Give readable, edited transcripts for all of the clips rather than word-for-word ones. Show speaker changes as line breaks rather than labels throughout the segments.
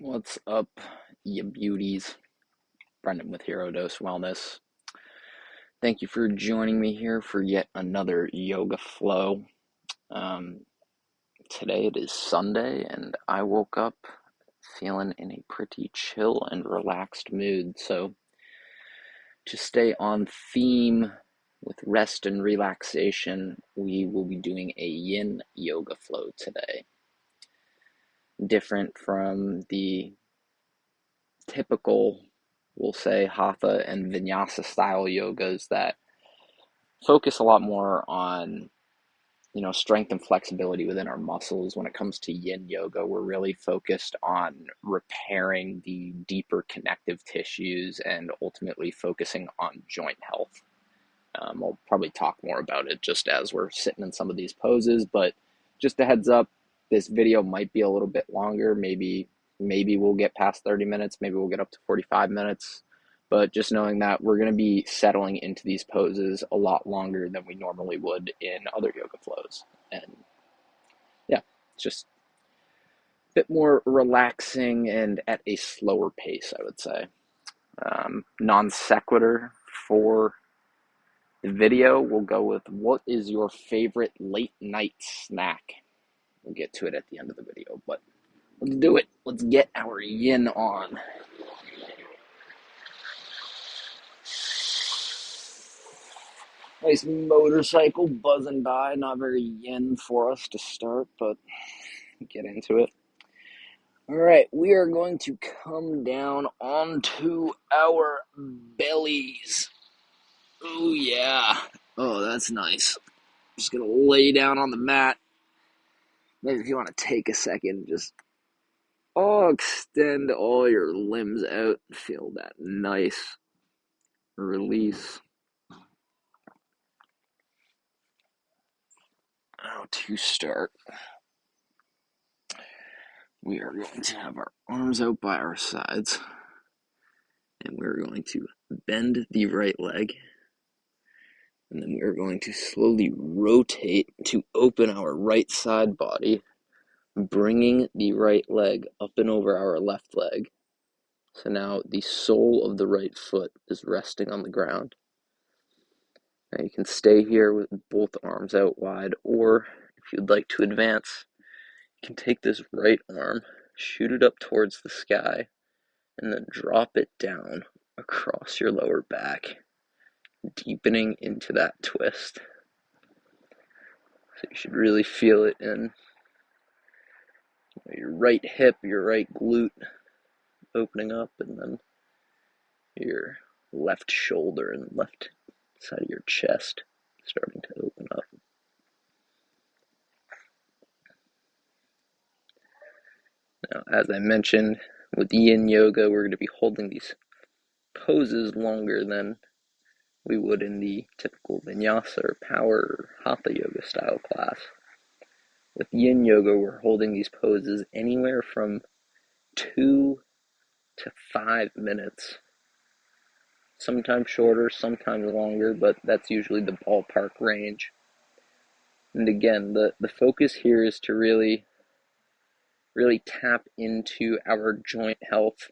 What's up, you beauties? Brendan with Hero Dose Wellness. Thank you for joining me here for yet another yoga flow. Um, Today it is Sunday, and I woke up feeling in a pretty chill and relaxed mood. So, to stay on theme with rest and relaxation, we will be doing a yin yoga flow today. Different from the typical, we'll say, hatha and vinyasa style yogas that focus a lot more on strength and flexibility within our muscles. When it comes to yin yoga, we're really focused on repairing the deeper connective tissues and ultimately focusing on joint health. We'll probably talk more about it just as we're sitting in some of these poses, but just a heads up, this video might be a little bit longer. Maybe we'll get past 30 minutes, maybe we'll get up to 45 minutes, but just knowing that we're going to be settling into these poses a lot longer than we normally would in other yoga flows. And yeah, it's just a bit more relaxing and at a slower pace, I would say. Non sequitur for the video, we'll go with, what is your favorite late night snack? We'll get to it at the end of the video, but let's do it. Let's get our yin on. Nice motorcycle buzzing by. Not very yin for us to start, but get into it. All right, we are going to come down onto our bellies. Oh, yeah. Oh, that's nice. Just going to lay down on the mat. Maybe if you want to take a second, just extend all your limbs out. Feel that nice release. Now to start, we are going to have our arms out by our sides, and we're going to bend the right leg, and then we're going to slowly rotate to open our right side body, bringing the right leg up and over our left leg. So now the sole of the right foot is resting on the ground. Now you can stay here with both arms out wide, or if you'd like to advance, you can take this right arm, shoot it up towards the sky, and then drop it down across your lower back, deepening into that twist. So you should really feel it in your right hip, your right glute opening up, and then your left shoulder and left side of your chest starting to open up. Now, as I mentioned, with yin yoga, we're going to be holding these poses longer than we would in the typical vinyasa or power or hatha yoga style class. With yin yoga, we're holding these poses anywhere from 2 to 5 minutes. Sometimes shorter, sometimes longer, but that's usually the ballpark range. And again, the focus here is to really tap into our joint health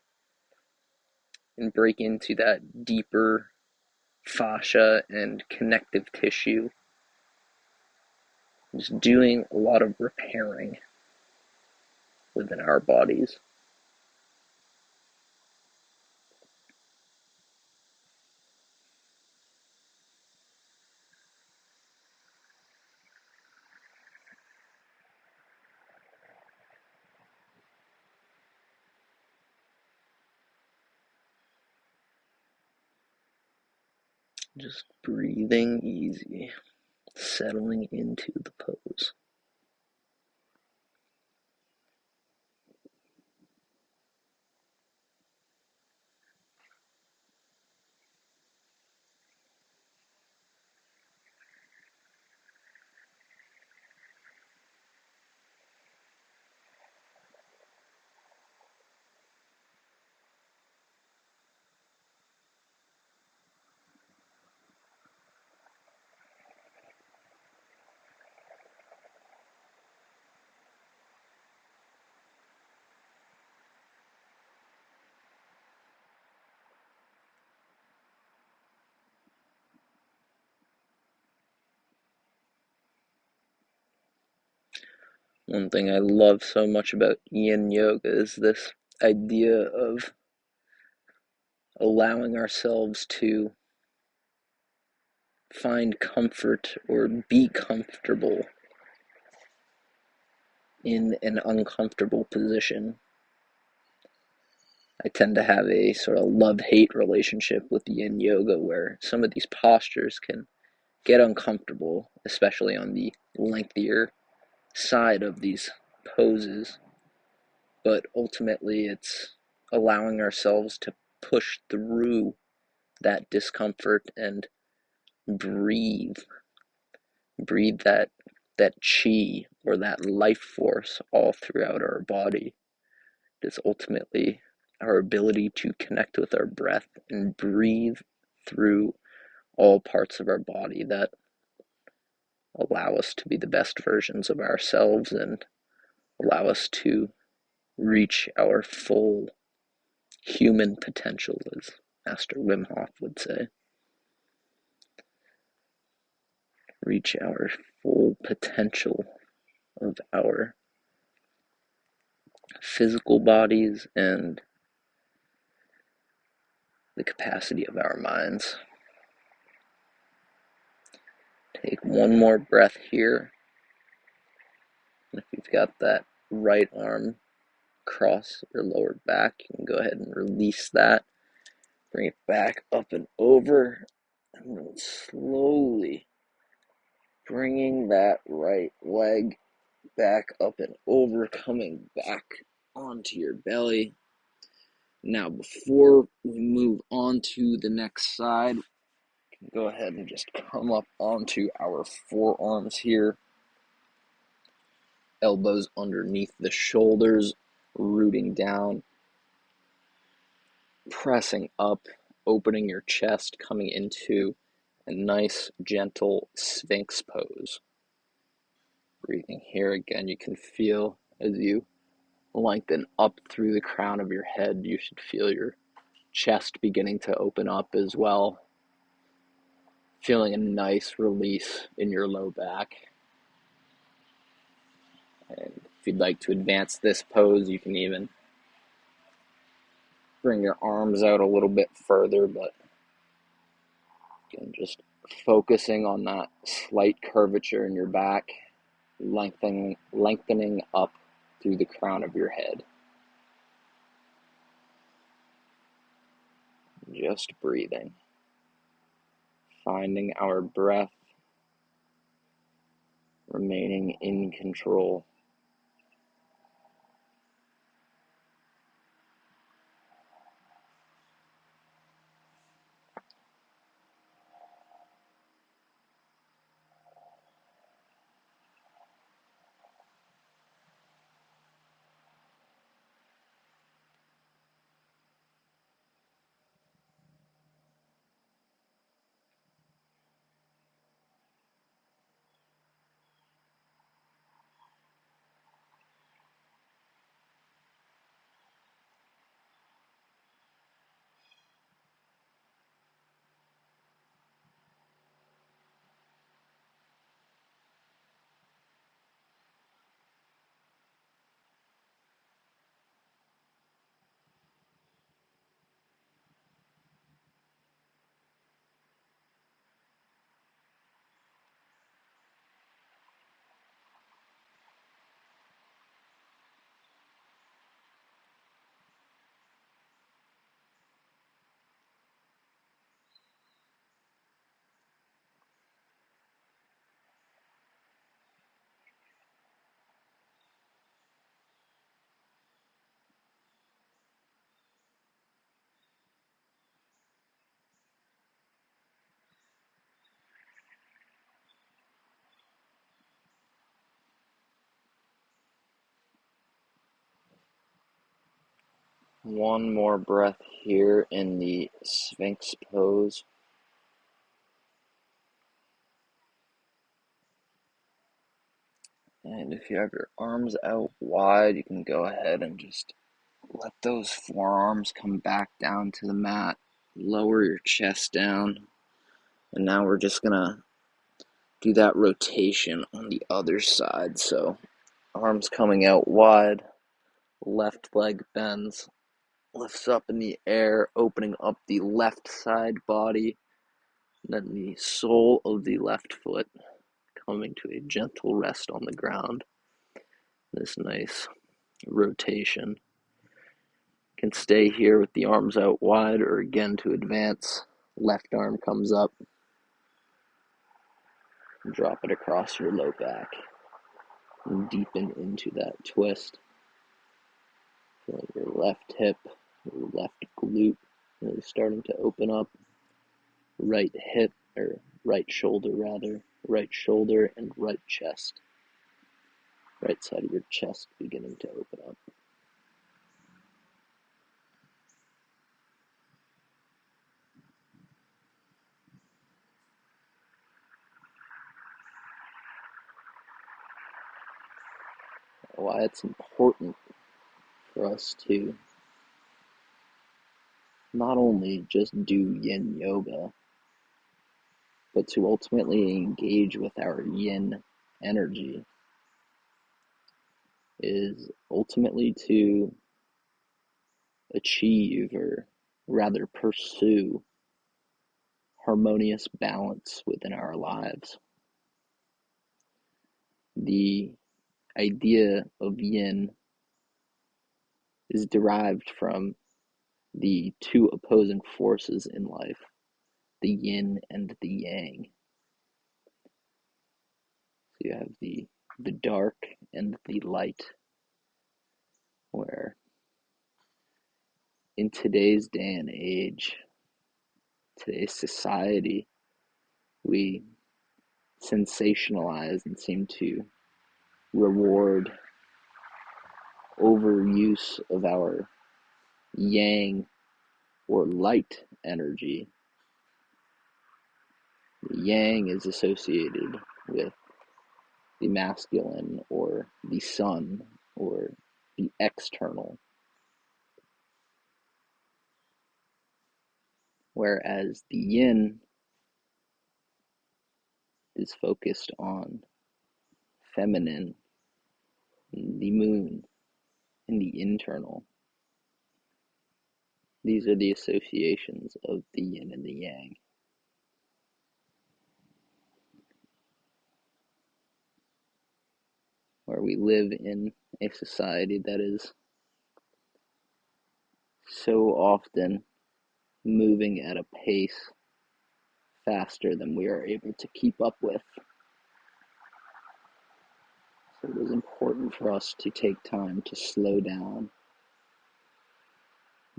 and break into that deeper fascia and connective tissue. Just doing a lot of repairing within our bodies. Just breathing easy, settling into the pose. One thing I love so much about Yin Yoga is this idea of allowing ourselves to find comfort or be comfortable in an uncomfortable position. I tend to have a sort of love-hate relationship with Yin Yoga where some of these postures can get uncomfortable, especially on the lengthier side of these poses. But ultimately, it's allowing ourselves to push through that discomfort and breathe. Breathe that chi or that life force all throughout our body. It's ultimately our ability to connect with our breath and breathe through all parts of our body that allow us to be the best versions of ourselves and allow us to reach our full human potential, as Master Wim Hof would say. Reach our full potential of our physical bodies and the capacity of our minds. Take one more breath here. And if you've got that right arm across your lower back, you can go ahead and release that. Bring it back up and over. And then slowly bringing that right leg back up and over, coming back onto your belly. Now, before we move on to the next side, go ahead and just come up onto our forearms here. Elbows underneath the shoulders, rooting down, pressing up, opening your chest, coming into a nice, gentle Sphinx pose. Breathing here again, you can feel as you lengthen up through the crown of your head, you should feel your chest beginning to open up as well. Feeling a nice release in your low back. And if you'd like to advance this pose, you can even bring your arms out a little bit further, but again, just focusing on that slight curvature in your back, lengthening up through the crown of your head. Just breathing. Finding our breath, remaining in control. One more breath here in the Sphinx pose. And if you have your arms out wide, you can go ahead and just let those forearms come back down to the mat. Lower your chest down. And now we're just going to do that rotation on the other side. So Arms coming out wide, left leg bends, lifts up in the air, opening up the left side body, and then the sole of the left foot coming to a gentle rest on the ground. This nice rotation. Can stay here with the arms out wide, or again to advance, left arm comes up, drop it across your low back, and deepen into that twist. Feel your left hip, your left glute really starting to open up. Right hip, or right shoulder rather, right shoulder and right chest. Right side of your chest beginning to open up. Why it's important for us to not only just do yin yoga, but to ultimately engage with our yin energy is ultimately to achieve, or rather pursue, harmonious balance within our lives. The idea of yin is derived from the two opposing forces in life, the yin and the yang. So you have the dark and the light, where in today's day and age, today's society, we sensationalize and seem to reward overuse of our yang or light energy. The yang is associated with the masculine, or the sun, or the external, whereas the yin is focused on feminine, the moon, and the internal. These are the associations of the yin and the yang. Where we live in a society that is so often moving at a pace faster than we are able to keep up with. So it is important for us to take time to slow down,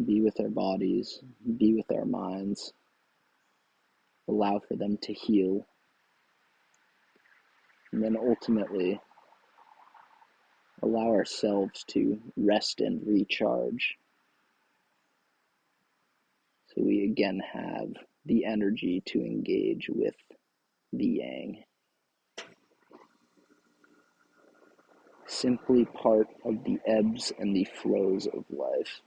be with our bodies, be with our minds, allow for them to heal, and then ultimately allow ourselves to rest and recharge, so we again have the energy to engage with the yang. Simply part of the ebbs and the flows of life.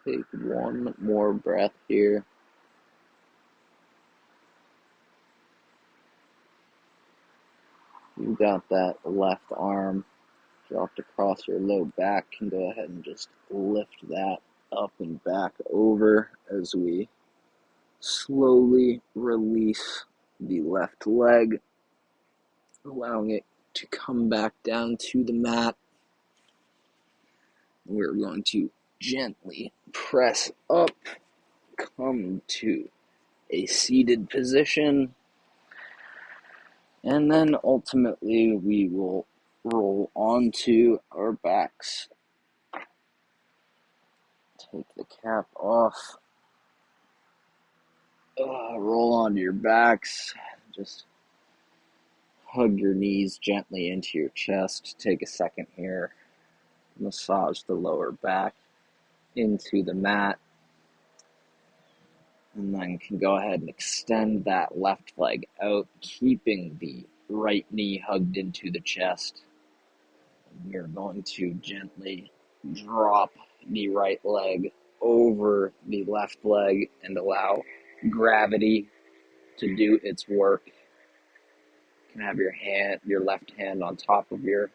Take one more breath here. You got that left arm dropped across your low back. Can go ahead and just lift that up and back over as we slowly release the left leg, allowing it to come back down to the mat. We're going to gently press up, come to a seated position, And then ultimately we will roll onto our backs. Take the cap off. Roll onto your backs. Just hug your knees gently into your chest. Take a second here. Massage the lower back into the mat. And then can go ahead and extend that left leg out, keeping the right knee hugged into the chest. You're going to gently drop the right leg over the left leg and allow gravity to do its work. You can have your left hand on top of your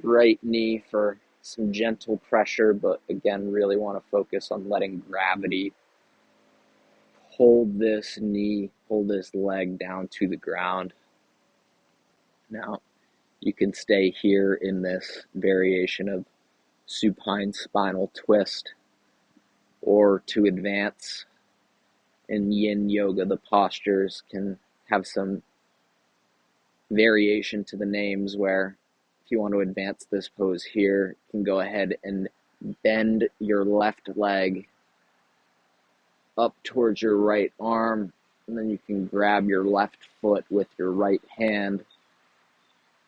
right knee for some gentle pressure, but again, really want to focus on letting gravity hold this knee, hold this leg down to the ground. Now, you can stay here in this variation of supine spinal twist, or to advance in yin yoga, the postures can have some variation to the names, where if you want to advance this pose here, you can go ahead and bend your left leg up towards your right arm, and then you can grab your left foot with your right hand,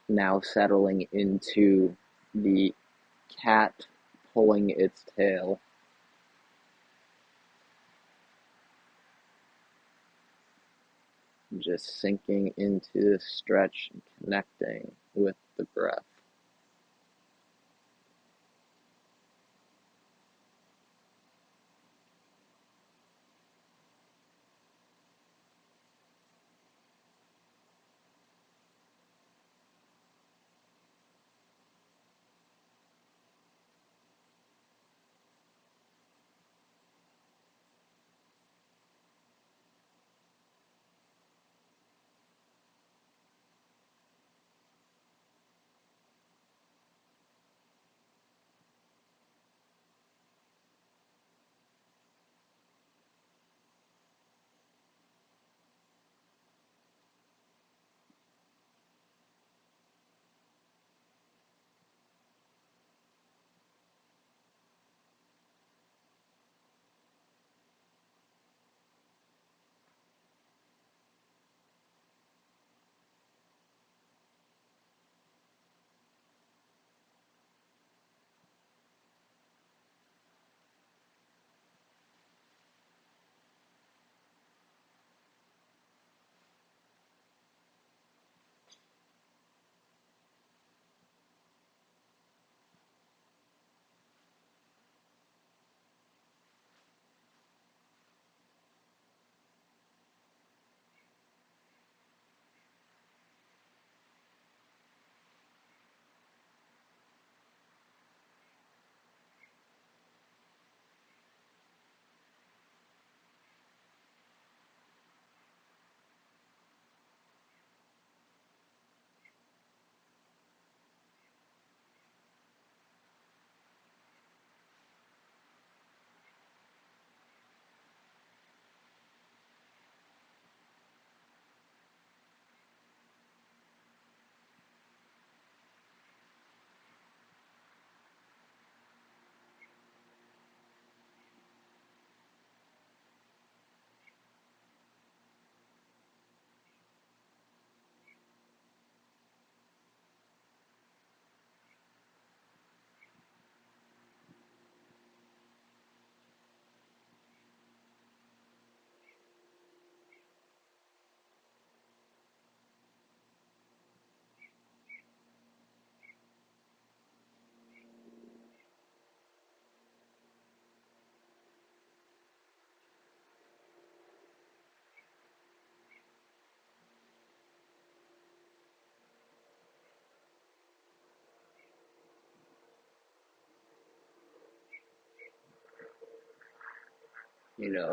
now settling into the cat pulling its tail. Just sinking into this stretch and connecting with the breath.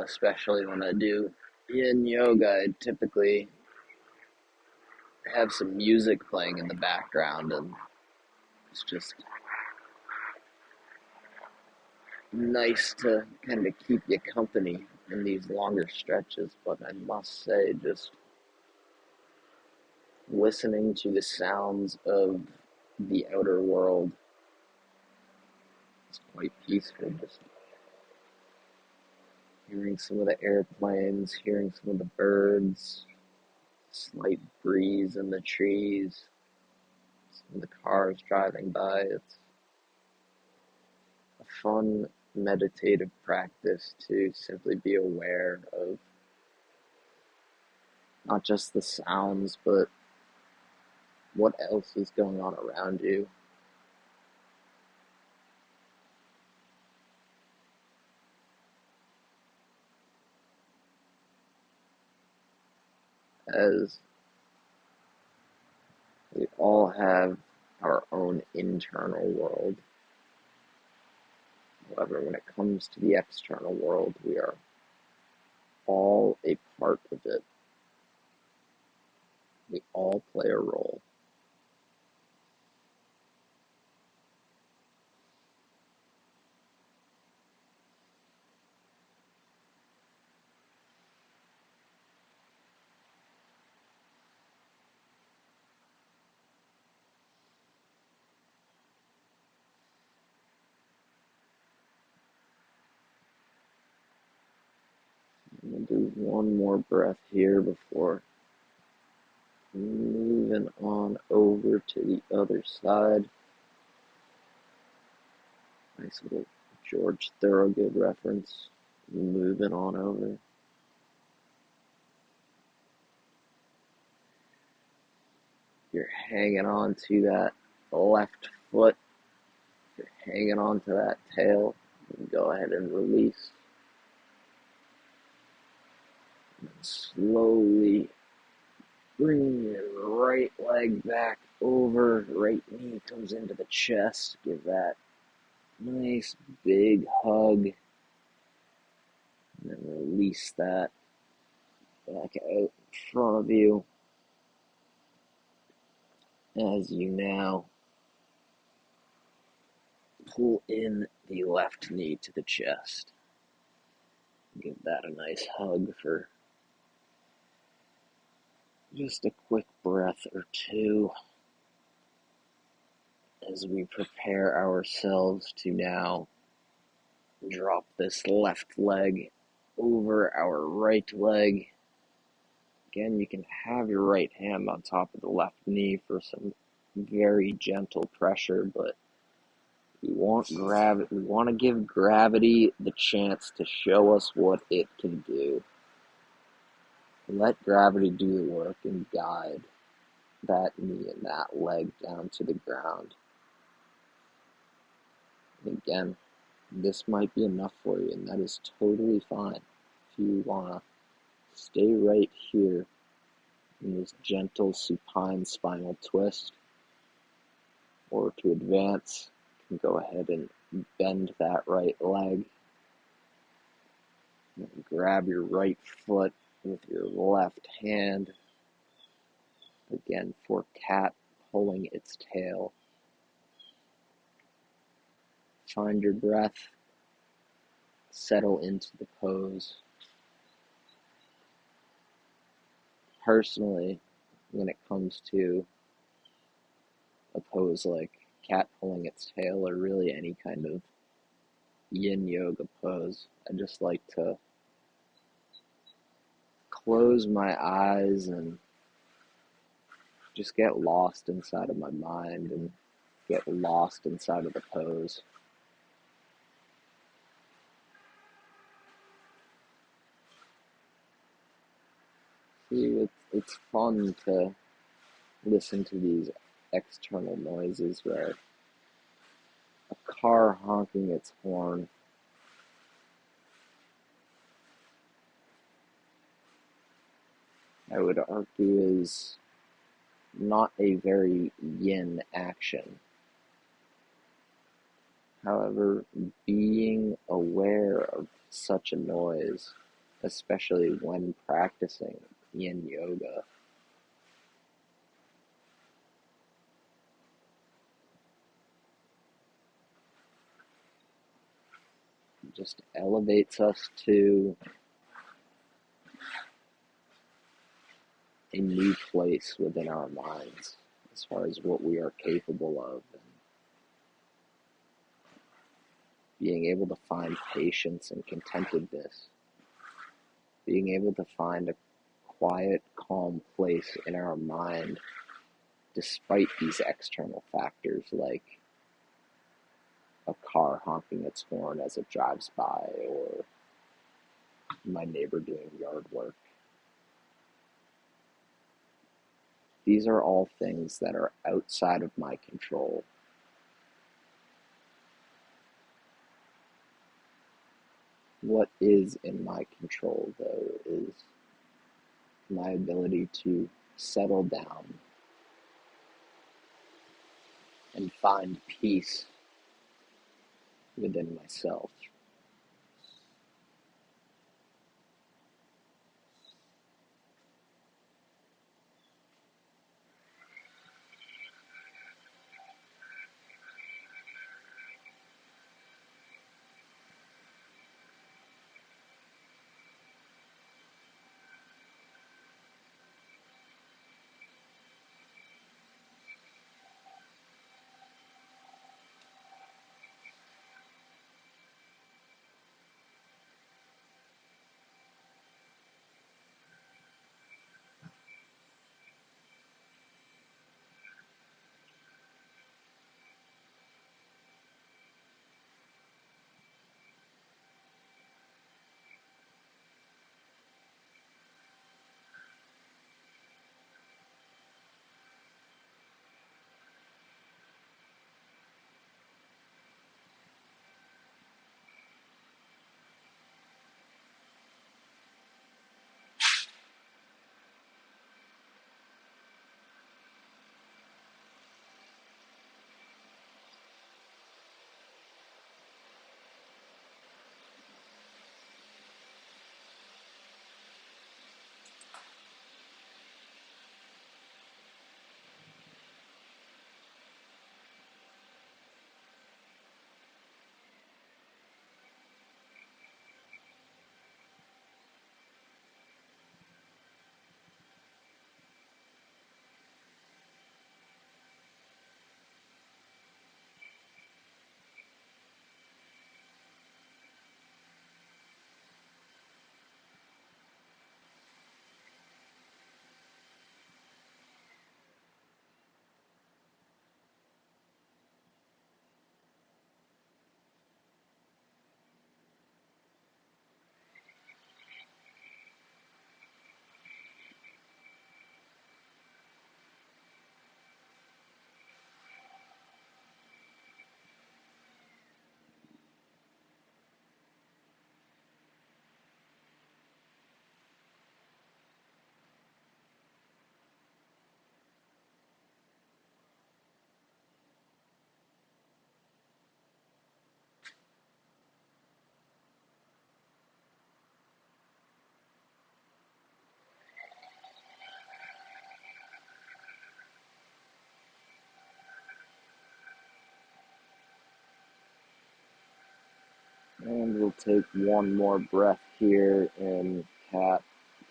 Especially when I do yin yoga, I typically have some music playing in the background, and it's just nice to kind of keep you company in these longer stretches. But I must say, just listening to the sounds of the outer world. It's quite peaceful, just hearing some of the airplanes, hearing some of the birds, slight breeze in the trees, some of the cars driving by. It's a fun meditative practice to simply be aware of not just the sounds, but what else is going on around you. As we all have our own internal world. However, when it comes to the external world, we are all a part of it. We all play a role. I'm going to do one more breath here before moving on over to the other side. Nice little George Thorogood reference. Moving on over. You're hanging on to that left foot. You're hanging on to that tail. Go ahead and release. And slowly bring your right leg back over. Right knee comes into the chest. Give that nice big hug. And then release that back out in front of you. As you now pull in the left knee to the chest. Give that a nice hug for just a quick breath or two as we prepare ourselves to now drop this left leg over our right leg. Again, you can have your right hand on top of the left knee for some very gentle pressure, but we want to give gravity the chance to show us what it can do. Let gravity do the work and guide that knee and that leg down to the ground. And again, this might be enough for you, and that is totally fine. If you want to stay right here in this gentle supine spinal twist, or to advance, you can go ahead and bend that right leg. And grab your right foot with your left hand. Again, for cat pulling its tail. Find your breath. Settle into the pose. Personally, when it comes to a pose like cat pulling its tail, or really any kind of yin yoga pose, I just like to close my eyes and just get lost inside of my mind and get lost inside of the pose. See, it's fun to listen to these external noises where a car honking its horn, I would argue, is not a very yin action. However, being aware of such a noise, especially when practicing yin yoga, just elevates us to a new place within our minds as far as what we are capable of, and being able to find patience and contentedness, being able to find a quiet, calm place in our mind despite these external factors like a car honking its horn as it drives by, or my neighbor doing yard work. These are all things that are outside of my control. What is in my control, though, is my ability to settle down and find peace within myself. And we'll take one more breath here in cat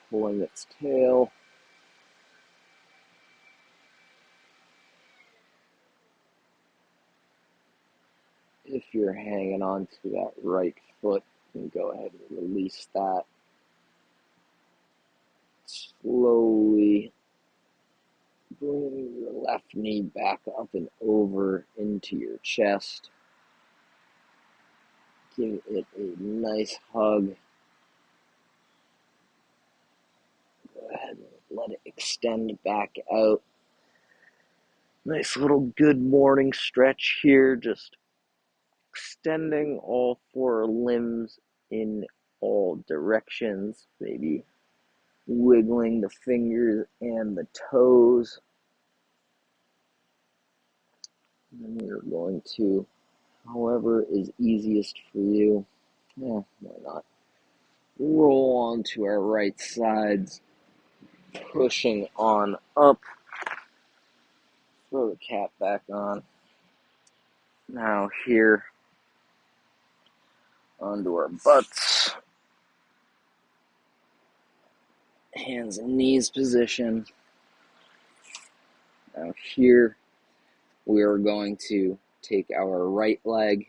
pulling its tail. If you're hanging on to that right foot, you can go ahead and release that. Slowly bring your left knee back up and over into your chest. Give it a nice hug. Go ahead and let it extend back out. Nice little good morning stretch here, just extending all four limbs in all directions, maybe wiggling the fingers and the toes. And then we're going to, however is easiest for you, why not, roll onto our right sides, pushing on up. Throw the cat back on. Now here onto our butts. hands and knees position. Now here we are going to take our right leg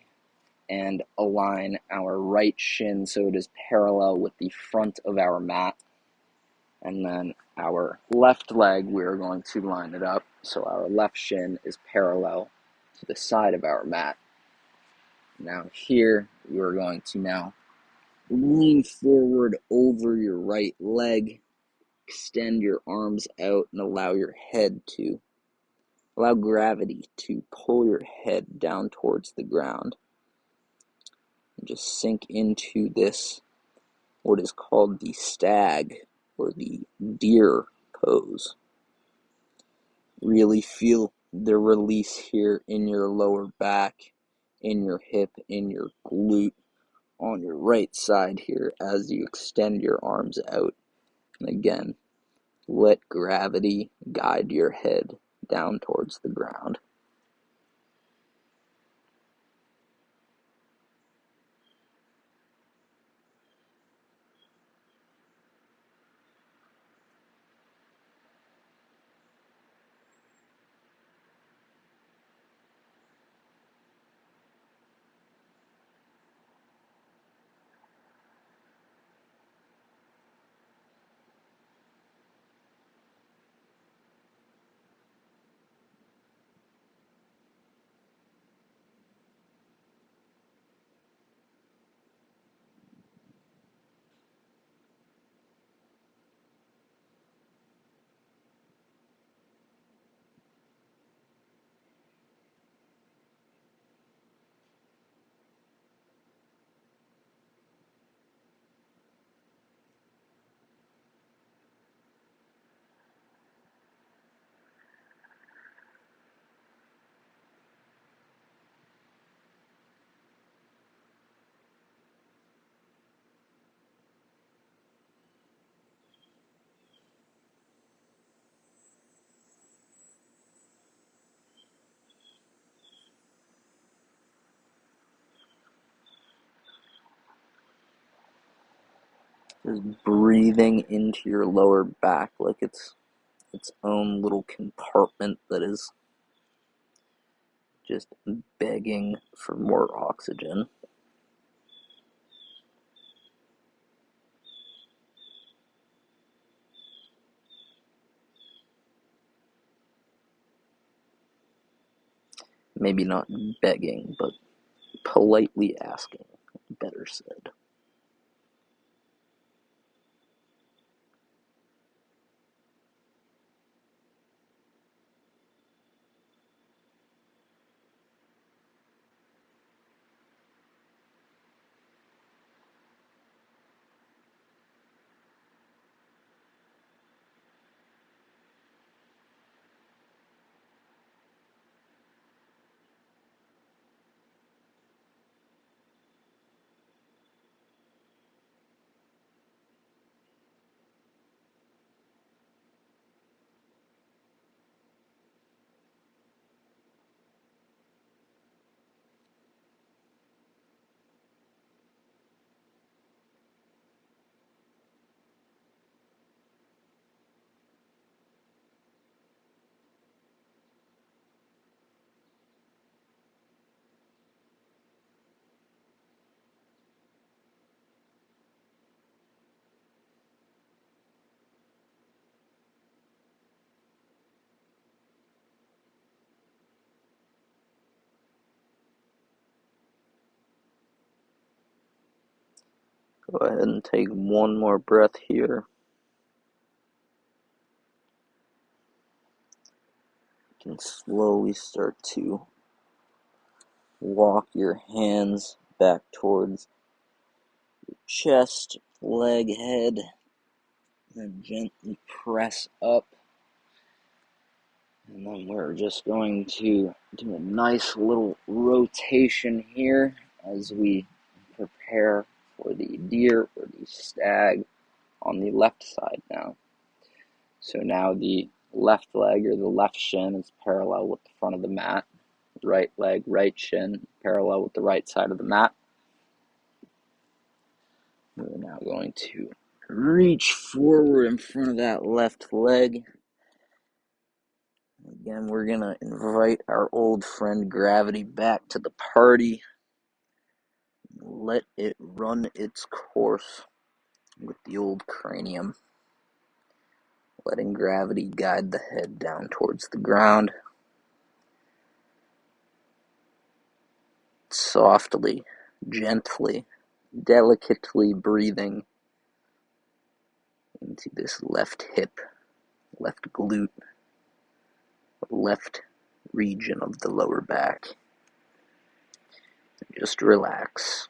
and align our right shin so it is parallel with the front of our mat. And then our left leg, we are going to line it up so our left shin is parallel to the side of our mat. Now here, you're going to now lean forward over your right leg, extend your arms out, and allow gravity to pull your head down towards the ground. And just sink into this, what is called the stag or the deer pose. Really feel the release here in your lower back, in your hip, in your glute, on your right side here as you extend your arms out. And again, let gravity guide your head down towards the ground. Just breathing into your lower back like it's its own little compartment that is just begging for more oxygen. Maybe not begging, but politely asking, better said. Go ahead and take one more breath here. You can slowly start to walk your hands back towards your chest, leg, head, and gently press up. And then we're just going to do a nice little rotation here as we prepare for the deer or the stag on the left side now. So now the left leg or the left shin is parallel with the front of the mat. Right leg, right shin, parallel with the right side of the mat. We're now going to Reach forward in front of that left leg. Again, we're going to invite our old friend gravity back to the party. Let it run its course with the old cranium. Letting gravity guide the head down towards the ground. Softly, gently, delicately breathing into this left hip, left glute, left region of the lower back. Just relax.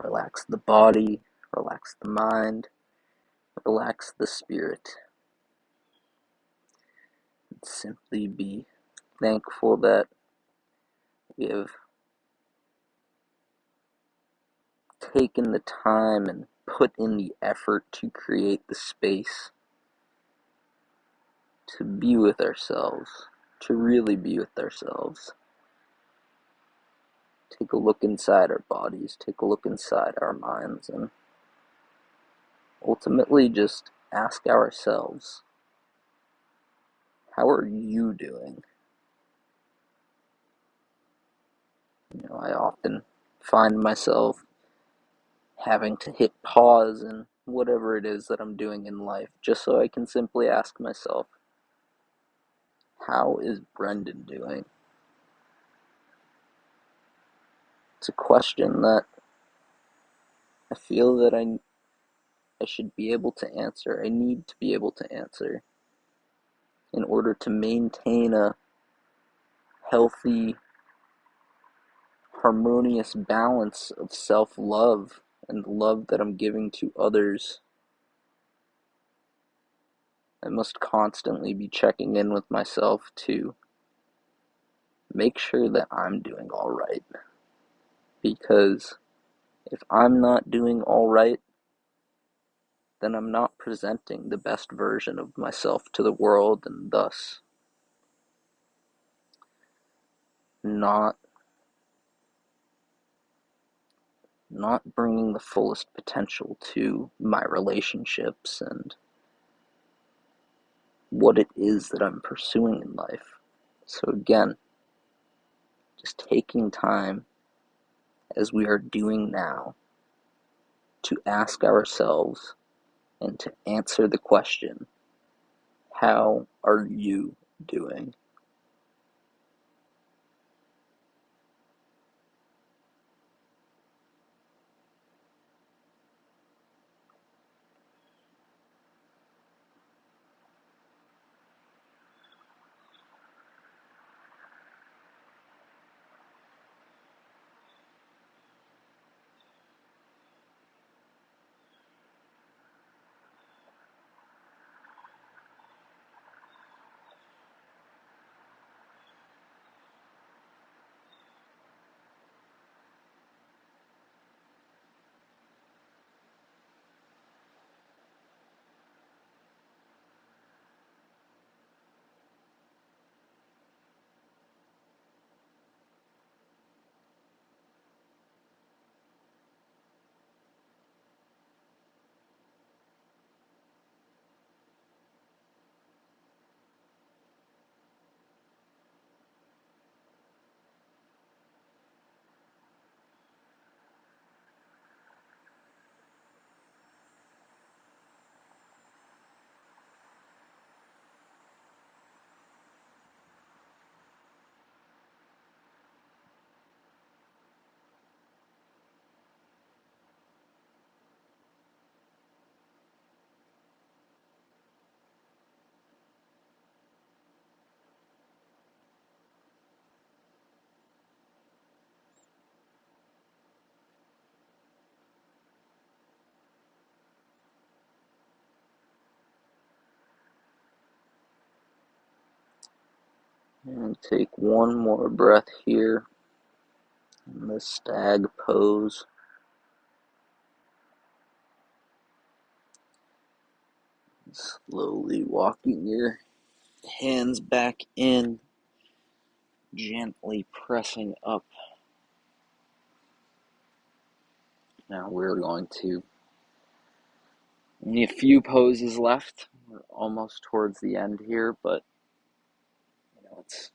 Relax the body, relax the mind, relax the spirit. And simply be thankful that we have taken the time and put in the effort to create the space to be with ourselves, to really be with ourselves. Take a look inside our bodies, take a look inside our minds, and ultimately just ask ourselves, how are you doing? I often find myself having to hit pause in whatever it is that I'm doing in life, just so I can simply ask myself, how is Brendan doing? It's a question that I feel that I should be able to answer. I need to be able to answer in order to maintain a healthy, harmonious balance of self-love and the love that I'm giving to others. I must constantly be checking in with myself to make sure that I'm doing all right. Because if I'm not doing all right, then I'm not presenting the best version of myself to the world, and thus not bringing the fullest potential to my relationships and what it is that I'm pursuing in life. So again, just taking time, as we are doing now, to ask ourselves and to answer the question, how are you doing? And take one more breath here in the stag pose. Slowly walking your hands back in, gently pressing up Now we're going to, only a few poses left. We're almost towards the end here, but it's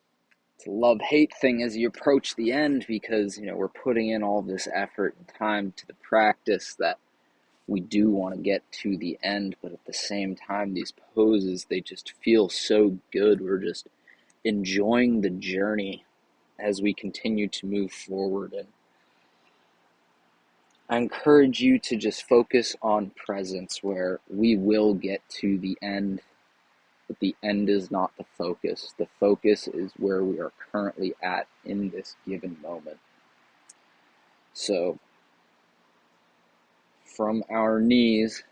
a love-hate thing as you approach the end, because we're putting in all this effort and time to the practice that we do want to get to the end, but at the same time, these poses, they just feel so good. We're just enjoying the journey as we continue to move forward. And I encourage you to just focus on presence, where we will get to the end, but the end is not the focus. The focus is where we are currently at in this given moment. So, from our knees,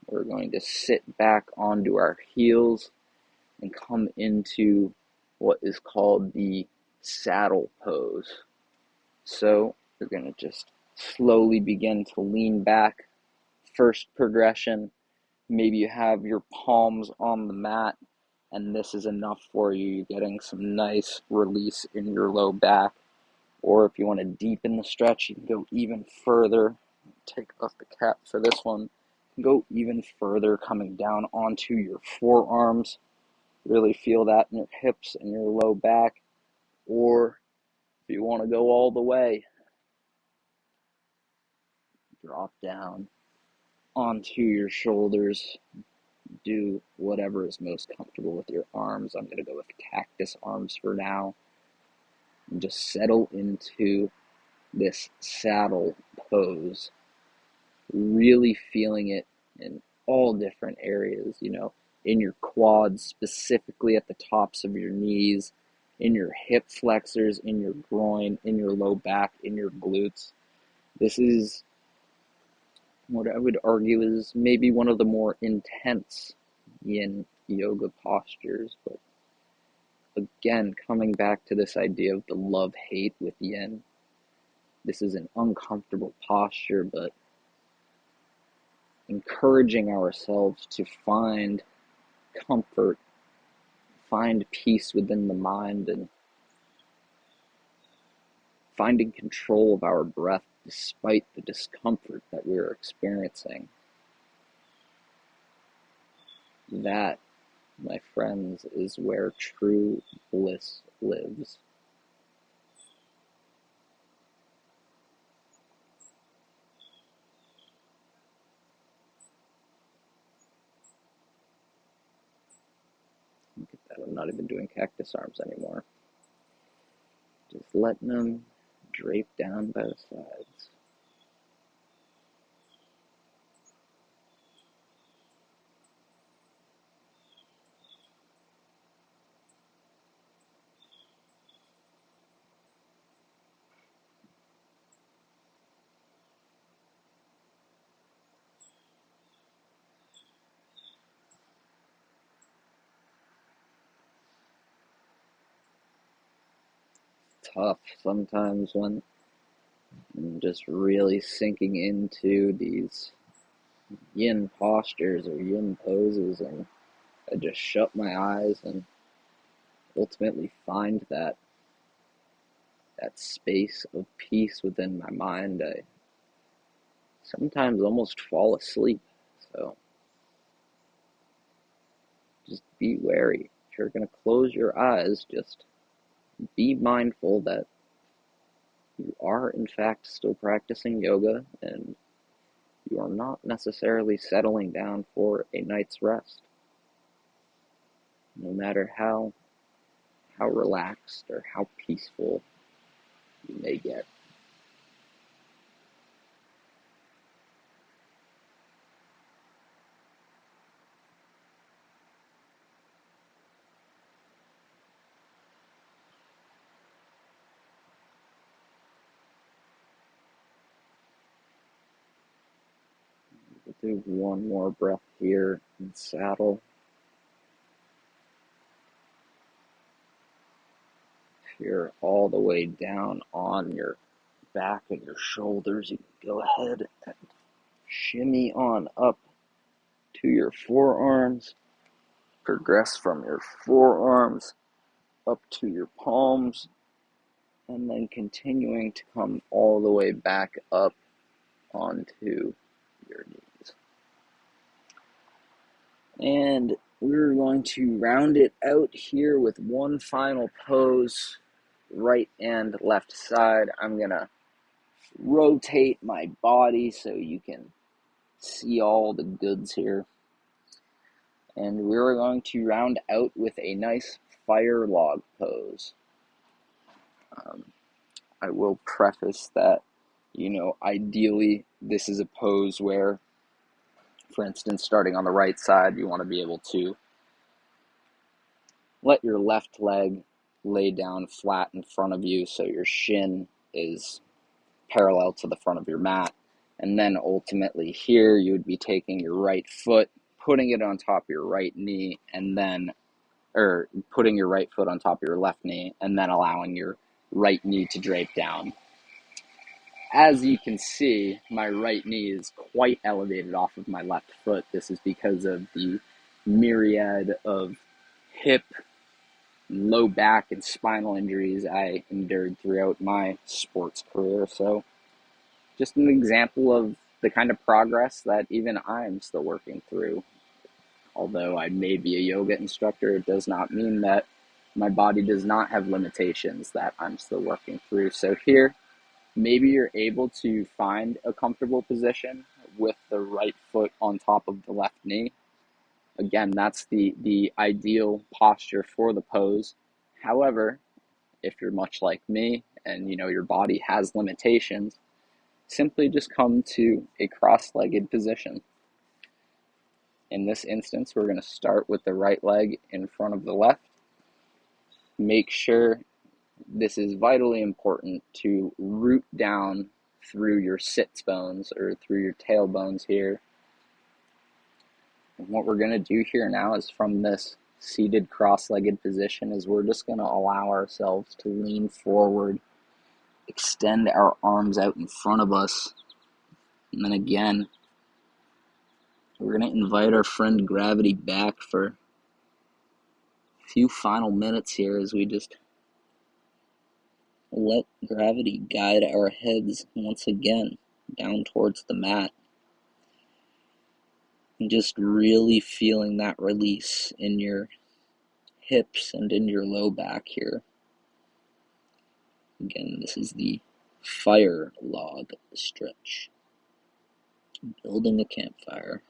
we're going to sit back onto our heels and come into what is called the saddle pose. So you're going to just slowly begin to lean back. First progression, maybe you have your palms on the mat, and this is enough for you. You're getting some nice release in your low back. Or if you want to deepen the stretch, you can go even further. Take off the cap for this one. Go even further, coming down onto your forearms. Really feel that in your hips and your low back. Or if you want to go all the way, drop down onto your shoulders. Do whatever is most comfortable with your arms. I'm going to go with cactus arms for now. And just settle into this saddle pose. Really feeling it in all different areas, in your quads, specifically at the tops of your knees, in your hip flexors, in your groin, in your low back, in your glutes. This is what I would argue is maybe one of the more intense yin yoga postures, but again, coming back to this idea of the love-hate with yin, this is an uncomfortable posture, but encouraging ourselves to find comfort, find peace within the mind, and finding control of our breath despite the discomfort that we're experiencing. That, my friends, is where true bliss lives. Look at that, I'm not even doing cactus arms anymore. Just letting them drape down by the sides. Tough sometimes when I'm just really sinking into these yin postures or yin poses, and I just shut my eyes and ultimately find that space of peace within my mind. I sometimes almost fall asleep. So just be wary. If you're going to close your eyes, just be mindful that you are in fact still practicing yoga, and you are not necessarily settling down for a night's rest. No matter how relaxed or how peaceful you may get. We'll do one more breath here in saddle. If you're all the way down on your back and your shoulders, you can go ahead and shimmy on up to your forearms. Progress from your forearms up to your palms, and then continuing to come all the way back up onto your knees. And we're going to round it out here with one final pose, right and left side. I'm going to rotate my body so you can see all the goods here. And we're going to round out with a nice fire log pose. I will preface that, ideally this is a pose where, for instance, starting on the right side, you want to be able to let your left leg lay down flat in front of you so your shin is parallel to the front of your mat. And then ultimately here, you would be taking your right foot, putting it on top of your right knee, or putting your right foot on top of your left knee, and then allowing your right knee to drape down. As you can see, my right knee is quite elevated off of my left foot. This is because of the myriad of hip, low back, and spinal injuries I endured throughout my sports career. So just an example of the kind of progress that even I'm still working through. Although I may be a yoga instructor, it does not mean that my body does not have limitations that I'm still working through. So here, maybe you're able to find a comfortable position with the right foot on top of the left knee. Again, that's the ideal posture for the pose. However, if you're much like me and your body has limitations, simply just come to a cross-legged position. In this instance, we're going to start with the right leg in front of the left. Make sure, this is vitally important, to root down through your sits bones or through your tailbones here. And what we're going to do here now is, from this seated cross-legged position, is we're just going to allow ourselves to lean forward, extend our arms out in front of us, and then again, we're going to invite our friend gravity back for a few final minutes here as we just let gravity guide our heads once again down towards the mat. And just really feeling that release in your hips and in your low back here. Again, this is the fire log stretch. Building a campfire.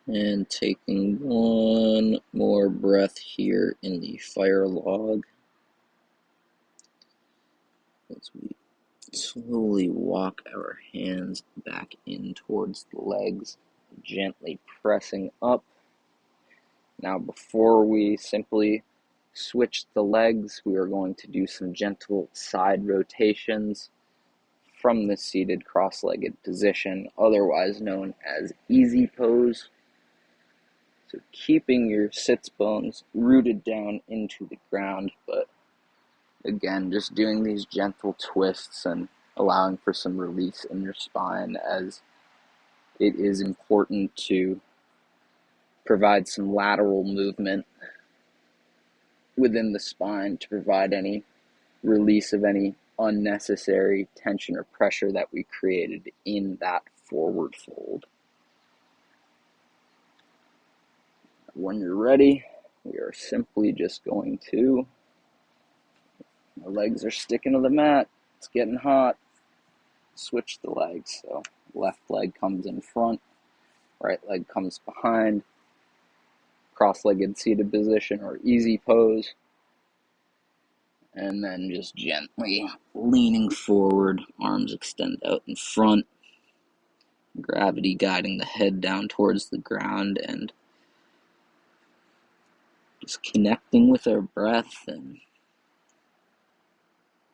And taking one more breath here in the fire log as we slowly walk our hands back in towards the legs, gently pressing up. Now, before we simply switch the legs, we are going to do some gentle side rotations from the seated cross-legged position, otherwise known as easy pose. So keeping your sits bones rooted down into the ground, but again, just doing these gentle twists and allowing for some release in your spine, as it is important to provide some lateral movement within the spine to provide any release of any unnecessary tension or pressure that we created in that forward fold. When you're ready, we are simply just going to, my legs are sticking to the mat, it's getting hot, switch the legs. So left leg comes in front, right leg comes behind, cross-legged seated position or easy pose, and then just gently leaning forward, arms extend out in front, gravity guiding the head down towards the ground, and just connecting with our breath and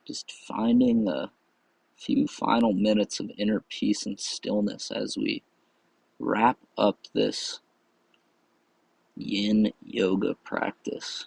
just finding a few final minutes of inner peace and stillness as we wrap up this yin yoga practice.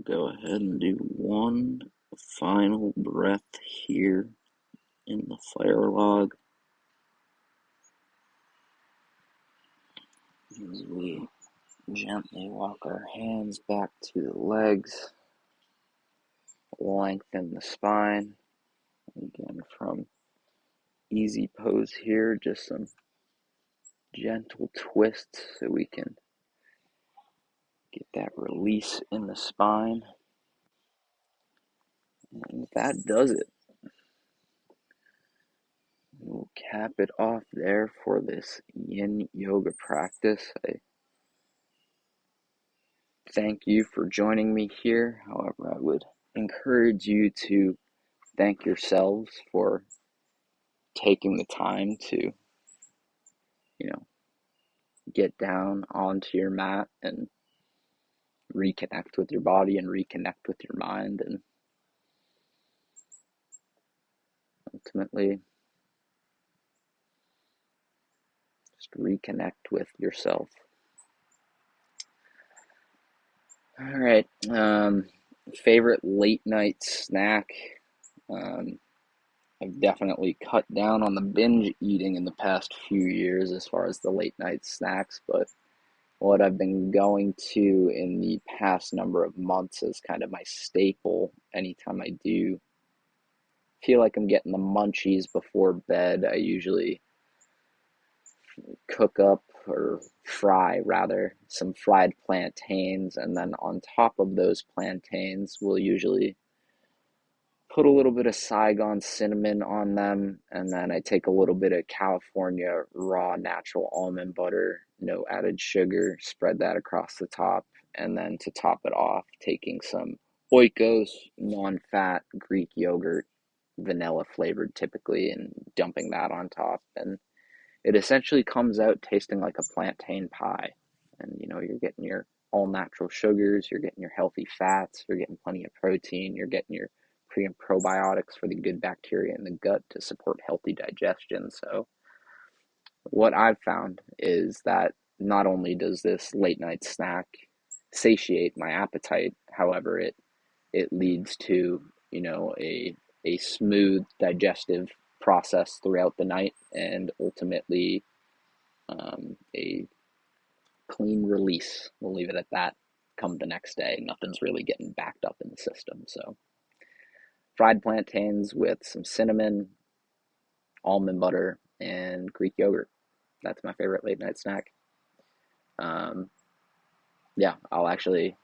Go ahead and do one final breath here in the fire log as we gently walk our hands back to the legs, lengthen the spine. Again, from easy pose here, just some gentle twists so we can get that release in the spine. And that does it. We'll cap it off there for this yin yoga practice. I thank you for joining me here. However, I would encourage you to thank yourselves for taking the time to, get down onto your mat and reconnect with your body and reconnect with your mind, and ultimately just reconnect with yourself. All right. Favorite late night snack. I've definitely cut down on the binge eating in the past few years as far as the late night snacks, but what I've been going to in the past number of months is kind of my staple. Anytime I do feel like I'm getting the munchies before bed, I usually cook up, or fry rather, some fried plantains, and then on top of those plantains, we'll usually put a little bit of Saigon cinnamon on them, and then I take a little bit of California raw natural almond butter, no added sugar, spread that across the top, and then to top it off, taking some Oikos non-fat Greek yogurt, vanilla flavored typically, and dumping that on top, and it essentially comes out tasting like a plantain pie. And you're getting your all natural sugars, you're getting your healthy fats, you're getting plenty of protein, you're getting your pre and probiotics for the good bacteria in the gut to support healthy digestion. So, what I've found is that not only does this late night snack satiate my appetite, however, it leads to, a smooth digestive process throughout the night, and ultimately a clean release. We'll leave it at that. Come the next day, nothing's really getting backed up in the system. So, fried plantains with some cinnamon, almond butter, and Greek yogurt. That's my favorite late night snack. Yeah, I'll actually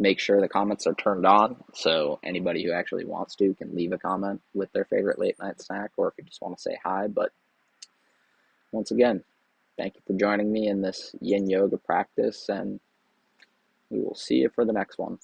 make sure the comments are turned on, so anybody who actually wants to can leave a comment with their favorite late night snack, or if you just want to say hi. But once again, thank you for joining me in this yin yoga practice, and we will see you for the next one.